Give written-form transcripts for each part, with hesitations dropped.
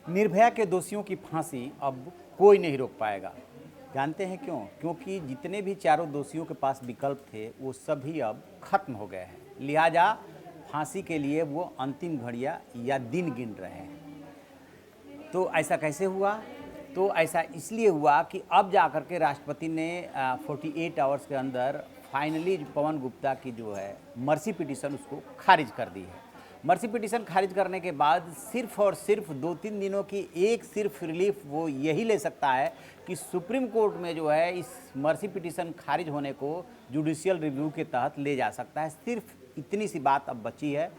निर्भया के दोषियों की फांसी अब कोई नहीं रोक पाएगा। जानते हैं क्यों? क्योंकि जितने भी चारों दोषियों के पास विकल्प थे वो सभी अब खत्म हो गए हैं। लिहाजा फांसी के लिए वो अंतिम घड़ियां या दिन गिन रहे हैं। तो ऐसा कैसे हुआ? तो ऐसा इसलिए हुआ कि अब जाकर के राष्ट्रपति ने 48 आवर्स के अंदर फाइनली पवन गुप्ता की जो है मर्सी पिटीशन उसको खारिज कर दी है। मर्सी पिटीशन खारिज करने के बाद सिर्फ और सिर्फ 2-3 दिनों की एक सिर्फ रिलीफ वो यही ले सकता है कि सुप्रीम कोर्ट में जो है इस मर्सी पिटीशन खारिज होने को जुडिशियल रिव्यू के तहत ले जा सकता है। सिर्फ इतनी सी बात अब बची है।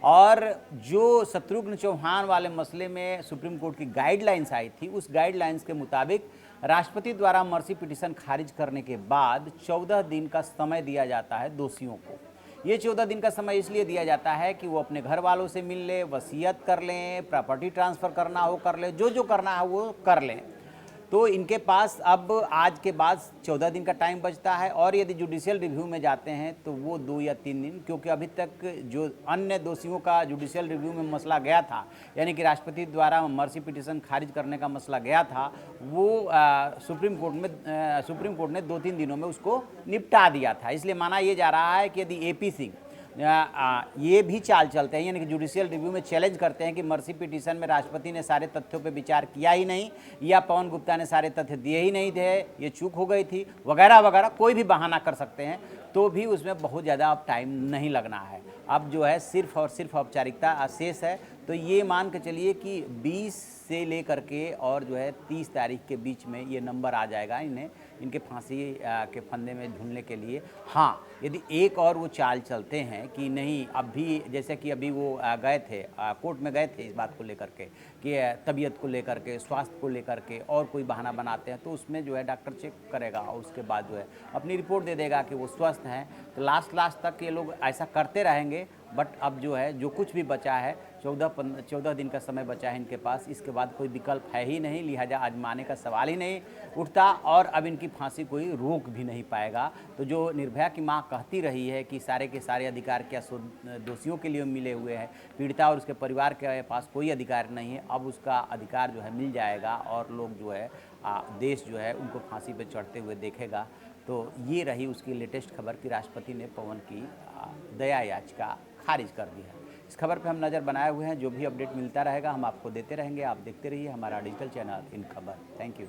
और जो शत्रुघ्न चौहान वाले मसले में सुप्रीम कोर्ट की गाइडलाइंस आई थी, उस गाइडलाइंस के मुताबिक राष्ट्रपति द्वारा मर्सी पिटीशन खारिज करने के बाद 14 दिन का समय दिया जाता है दोषियों को। ये 14 दिन का समय इसलिए दिया जाता है कि वो अपने घर वालों से मिल लें, वसीयत कर लें, प्रॉपर्टी ट्रांसफ़र करना हो कर लें, जो जो करना है वो कर लें। तो इनके पास अब आज के बाद 14 दिन का टाइम बचता है। और यदि जुडिशियल रिव्यू में जाते हैं तो वो 2 या 3 दिन, क्योंकि अभी तक जो अन्य दोषियों का जुडिशियल रिव्यू में मसला गया था, यानी कि राष्ट्रपति द्वारा मर्सी पिटीशन खारिज करने का मसला गया था, वो सुप्रीम कोर्ट ने 2-3 दिनों में उसको निपटा दिया था। इसलिए माना ये जा रहा है कि यदि AP सिंह ये भी चाल चलते हैं, यानी कि जुडिशियल रिव्यू में चैलेंज करते हैं कि मर्सी पिटीशन में राष्ट्रपति ने सारे तथ्यों पे विचार किया ही नहीं, या पवन गुप्ता ने सारे तथ्य दिए ही नहीं थे, ये चूक हो गई थी वगैरह वगैरह, कोई भी बहाना कर सकते हैं, तो भी उसमें बहुत ज़्यादा अब टाइम नहीं लगना है। अब जो है सिर्फ और सिर्फ औपचारिकता शेष है। तो ये मान के चलिए कि 20 से लेकर के और जो है 30 तारीख के बीच में ये नंबर आ जाएगा इनके फांसी के फंदे में झूलने के लिए। हाँ, यदि एक और वो चाल चलते हैं कि नहीं, अब भी जैसे कि अभी वो गए थे कोर्ट में गए थे इस बात को लेकर के कि तबीयत को लेकर के, स्वास्थ्य को लेकर के, और कोई बहाना बनाते हैं, तो उसमें जो है डॉक्टर चेक करेगा और उसके बाद जो है अपनी रिपोर्ट दे देगा कि वो स्वस्थ हैं। तो लास्ट तक ये लोग ऐसा करते रहेंगे। बट अब जो है जो कुछ भी बचा है, 14 दिन का समय बचा है इनके पास, इसके बाद कोई विकल्प है ही नहीं, लिहाजा आजमाने का सवाल ही नहीं उठता। और अब इनकी फांसी कोई रोक भी नहीं पाएगा। तो जो निर्भया की मां कहती रही है कि सारे के सारे अधिकार क्या दोषियों के लिए मिले हुए हैं, पीड़िता और उसके परिवार के पास कोई अधिकार नहीं है, अब उसका अधिकार जो है मिल जाएगा और लोग जो है देश जो है उनको फांसी पर चढ़ते हुए देखेगा। तो ये रही उसकी लेटेस्ट खबर कि राष्ट्रपति ने पवन की दया याचिका खारिज कर दी है। इस खबर पे हम नज़र बनाए हुए हैं। जो भी अपडेट मिलता रहेगा हम आपको देते रहेंगे। आप देखते रहिए हमारा डिजिटल चैनल इन खबर। Thank you.